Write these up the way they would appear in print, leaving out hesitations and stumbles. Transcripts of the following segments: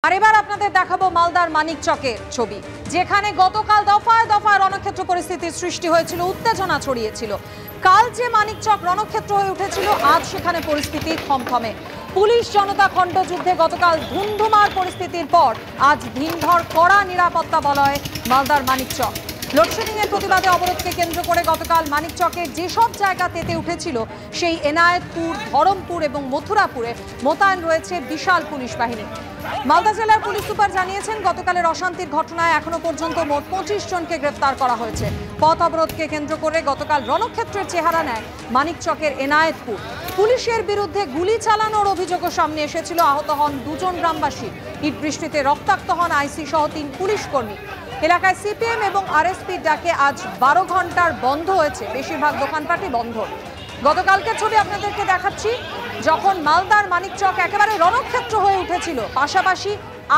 আর এবার আপনাদের দেখাবো মালদার মানিকচকের ছবি, যেখানে গতকাল দফায় দফায় রণক্ষেত্র পরিস্থিতির সৃষ্টি হয়েছিল, উত্তেজনা ছড়িয়েছিল। কাল যে মানিকচক রণক্ষেত্র হয়ে উঠেছিল, আজ সেখানে পরিস্থিতি থমথমে। পুলিশ জনতা খণ্ডযুদ্ধে গতকাল ধুন্ধুমার পরিস্থিতির পর আজ দিনভর কড়া নিরাপত্তা বলয় মালদার মানিকচক। লোডশেডিং এর প্রতিবাদে অবরোধকে কেন্দ্র করে গতকাল মানিকচকের যেসব জায়গা তেতে উঠেছিল, সেই এনায়েতপুর, ধরমপুর এবং মথুরাপুরে মোতায়েন রয়েছে বিশাল পুলিশ বাহিনী। মালদা জেলার পুলিশ সুপার জানিয়েছেন, গতকালের অশান্তির ঘটনায় এখনো পর্যন্ত মোট 25 জনকে গ্রেফতার করা হয়েছে। পথ অবরোধকে কেন্দ্র করে গতকাল রণক্ষেত্রের চেহারা নেয় মানিকচকের এনায়েতপুর। পুলিশের বিরুদ্ধে গুলি চালানোর অভিযোগও সামনে এসেছিল। আহত হন 2 জন গ্রামবাসী। ইট বৃষ্টিতে রক্তাক্ত হন আইসি সহ 3 পুলিশ কর্মী। এলাকায় সিপিএম এবং আরএসপির ডাকে আজ 12 ঘন্টার বন্ধ হয়েছে। বেশিরভাগ দোকানপাটই বন্ধ। গতকালকের ছবি আপনাদেরকে দেখাচ্ছি, যখন মালদার মানিকচক একেবারে রণক্ষেত্র হয়ে উঠেছিল, পাশাপাশি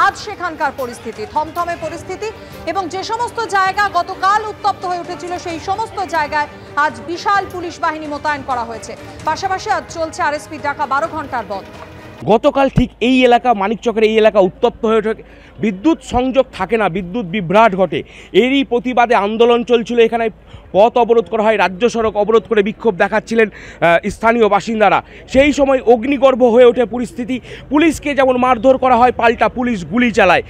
আজ সেখানকার পরিস্থিতি থমথমে পরিস্থিতি। এবং যে সমস্ত জায়গা গতকাল উত্তপ্ত হয়ে উঠেছিল, সেই সমস্ত জায়গায় আজ বিশাল পুলিশ বাহিনী মোতায়েন করা হয়েছে। পাশাপাশি আজ চলছে আরএসপির ডাকা 12 ঘন্টার বন্ধ। গতকাল ঠিক এই এলাকা, মানিকচকের এই এলাকা উত্তপ্ত হয়ে ওঠে। বিদ্যুৎ সংযোগ থাকে না, বিদ্যুৎ বিভ্রাট ঘটে। এরই প্রতিবাদে আন্দোলন চলছিল। এখানে পথ অবরোধ করা হয়, রাজ্য সড়ক অবরোধ করে বিক্ষোভ দেখাচ্ছিলেন স্থানীয় বাসিন্দারা। সেই সময় অগ্নিগর্ভ হয়ে ওঠে পরিস্থিতি। পুলিশকে যেমন মারধর করা হয়, পাল্টা পুলিশ গুলি চালায়।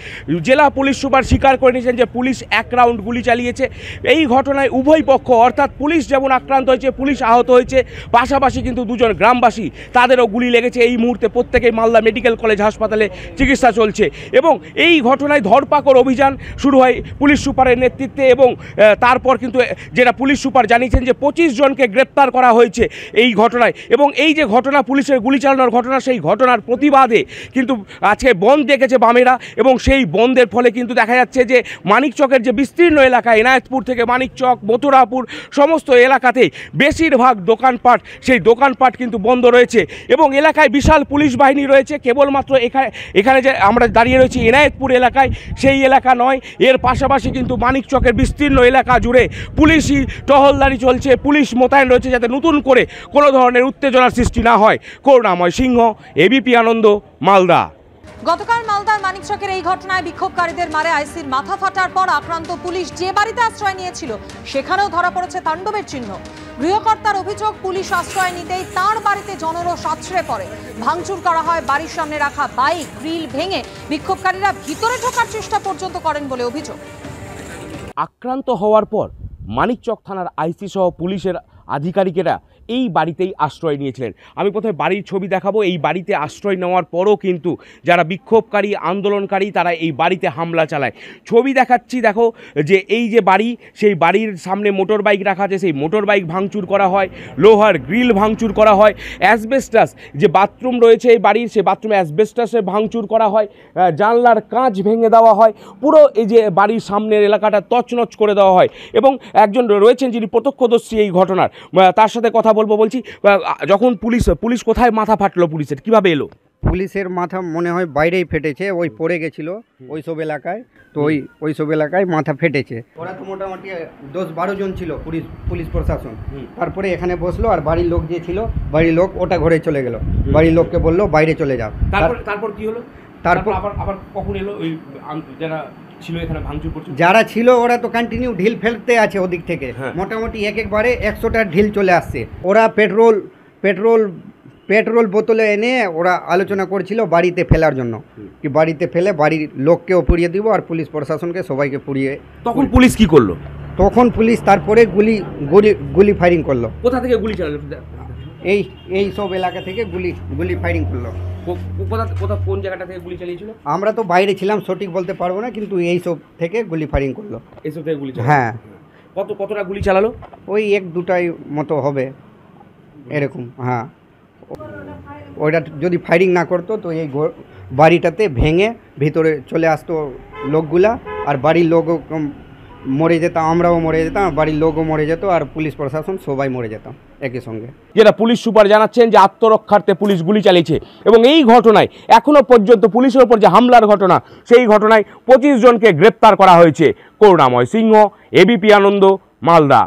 জেলা পুলিশ সুপার স্বীকার করে নিয়েছেন যে পুলিশ 1 রাউন্ড গুলি চালিয়েছে। এই ঘটনায় উভয় পক্ষ, অর্থাৎ পুলিশ যেমন আক্রান্ত হয়েছে, পুলিশ আহত হয়েছে, পাশাপাশি কিন্তু 2 জন গ্রামবাসী, তাদেরও গুলি লেগেছে। এই মুহূর্তে প্রত্যেকেই মালদা মেডিকেল কলেজ হাসপাতালে চিকিৎসা চলছে। এবং এই ঘটনায় ধরপাকড় অভিযান শুরু হয় পুলিশ সুপারের নেতৃত্বে। এবং তারপর কিন্তু যেটা পুলিশ সুপার জানিয়েছেন যে 25 জনকে গ্রেপ্তার করা হয়েছে এই ঘটনায়। এবং এই যে ঘটনা, পুলিশের গুলি চালানোর ঘটনা, সেই ঘটনার প্রতিবাদে কিন্তু আজকে বন্ধ ডেকেছে বামেরা। এবং সেই বন্ধের ফলে কিন্তু দেখা যাচ্ছে যে মানিকচকের যে বিস্তীর্ণ এলাকা, এনায়েতপুর থেকে মানিকচক, মথুরাপুর, সমস্ত এলাকাতে বেশিরভাগ দোকানপাট, সেই দোকানপাট কিন্তু বন্ধ রয়েছে। এবং এলাকায় বিশাল পুলিশ বাহিনী রয়েছে। কেবলমাত্র এখানে যে আমরা দাঁড়িয়ে রয়েছি এনায়েতপুর এলাকায়, সেই এলাকা নয়, এর পাশাপাশি কিন্তু মানিকচকের বিস্তীর্ণ এলাকা জুড়ে পুলিশই টহলদারি চলছে। পুলিশ মোতায়েন রয়েছে যাতে নতুন করে কোনো ধরনের উত্তেজনার সৃষ্টি না হয়। করুণাময় সিংহ, এবিপি আনন্দ, মালদা। গতকাল মালদার মানিকচকের এই ঘটনায় বিক্ষোভকারীদের মারে আইসির মাথা ফাটার পর আক্রান্ত পুলিশ যে বাড়িতে আশ্রয় নিয়েছিল, সেখানেও ধরা পড়েছে তাণ্ডবের চিহ্ন। গৃহকর্তার অভিযোগ, পুলিশ আশ্রয় নিতেই তাঁর বাড়িতে জনরোষ আছড়ে পড়ে। ভাঙচুর করা হয় বাড়ির সামনে রাখা বাইক, গ্রিল ভেঙে বিক্ষোভকারীরা ভিতরে ঢোকার চেষ্টা পর্যন্ত করেন বলে অভিযোগ। আক্রান্ত হওয়ার পর মানিকচক থানার আইসি সহ পুলিশের আধিকারিকেরা এই বাড়িতেই আশ্রয় নিয়েছিলেন। আমি প্রথমে বাড়ির ছবি দেখাবো। এই বাড়িতে আশ্রয় নেওয়ার পরও কিন্তু যারা বিক্ষোভকারী, আন্দোলনকারী, তারা এই বাড়িতে হামলা চালায়। ছবি দেখাচ্ছি, দেখো যে এই যে বাড়ি, সেই বাড়ির সামনে মোটর বাইক রাখা আছে, সেই মোটর বাইক ভাঙচুর করা হয়, লোহার গ্রিল ভাঙচুর করা হয়, অ্যাসবেস্টাস যে বাথরুম রয়েছে এই বাড়ির, সেই বাথরুমে অ্যাসবেস্টাসে ভাঙচুর করা হয়, জানলার কাঁচ ভেঙে দেওয়া হয়, পুরো এই যে বাড়ির সামনের এলাকাটা তছনছ করে দেওয়া হয়। এবং একজন রয়েছেন যিনি প্রত্যক্ষদর্শী এই ঘটনার, তার সাথে কথা বলবো। বলছি, যখন পুলিশ কোথায় মাথা ফাটলো, পুলিশের কিভাবে এলো? পুলিশের মাথা মনে হয় বাইরেই ফেটেছে, ওই পড়ে গেছিল ওইসব এলাকায়। তো ওইসব এলাকায় মাথা ফেটেছে। ওরা তো মোটামুটি 10-12 জন ছিল পুলিশ প্রশাসন। তারপরে এখানে বসলো, আর বাড়ির লোক যে ছিল, বাড়ির লোক ওটা ঘরে চলে গেল। বাড়ির লোককে বললো বাইরে চলে যাও। তারপর কি হলো? তারপর আবার কখন এলো ওই যারা ছিল এখানে ভাঙচুর করছে? যারা ছিল ওরা তো কন্টিনিউ ঢিল ফেলতে আছে ওদিক থেকে। মোটামুটি একবারে 100টা ঢিল চলে আসছে। ওরা পেট্রোল বোতলে এনে ওরা আলোচনা করছিল বাড়িতে ফেলার জন্য, কি বাড়িতে ফেলে বাড়ির লোককেও পুড়িয়ে দিব আর পুলিশ প্রশাসনকে সবাইকে পুড়িয়ে। তখন পুলিশ কি করলো? তখন পুলিশ তারপরে গুলি ফায়ারিং করলো। কোথা থেকে গুলি চালালো? এই সব এলাকা থেকে গুলি ফায়ারিং করলো। কোন জায়গাটা থেকে গুলি চালিয়েছিল? আমরা তো বাইরে ছিলাম, সঠিক বলতে পারবো না, কিন্তু এই সব থেকে গুলি ফায়ারিং করলো। এইসব থেকে গুলি? হ্যাঁ। কতটা গুলি চালালো? ওই 1-2টাই মতো হবে এরকম। হ্যাঁ, ওইটা যদি ফায়ারিং না করতো তো এই বাড়িটাতে ভেঙে ভিতরে চলে আসতো লোকগুলা, আর বাড়ির লোকও মরে যেতাম, আমরাও মরে যেতাম, বাড়ির লোকও মরে যেত, আর পুলিশ প্রশাসন সবাই মরে যেতাম একই সঙ্গে। যেটা পুলিশ সুপার জানাচ্ছেন যে আত্মরক্ষার্থে পুলিশ গুলি চালিয়েছে। এবং এই ঘটনায় এখনও পর্যন্ত পুলিশের ওপর যে হামলার ঘটনা, সেই ঘটনায় 25 জনকে গ্রেপ্তার করা হয়েছে। করুণাময় সিংহ, এবিপি আনন্দ, মালদা।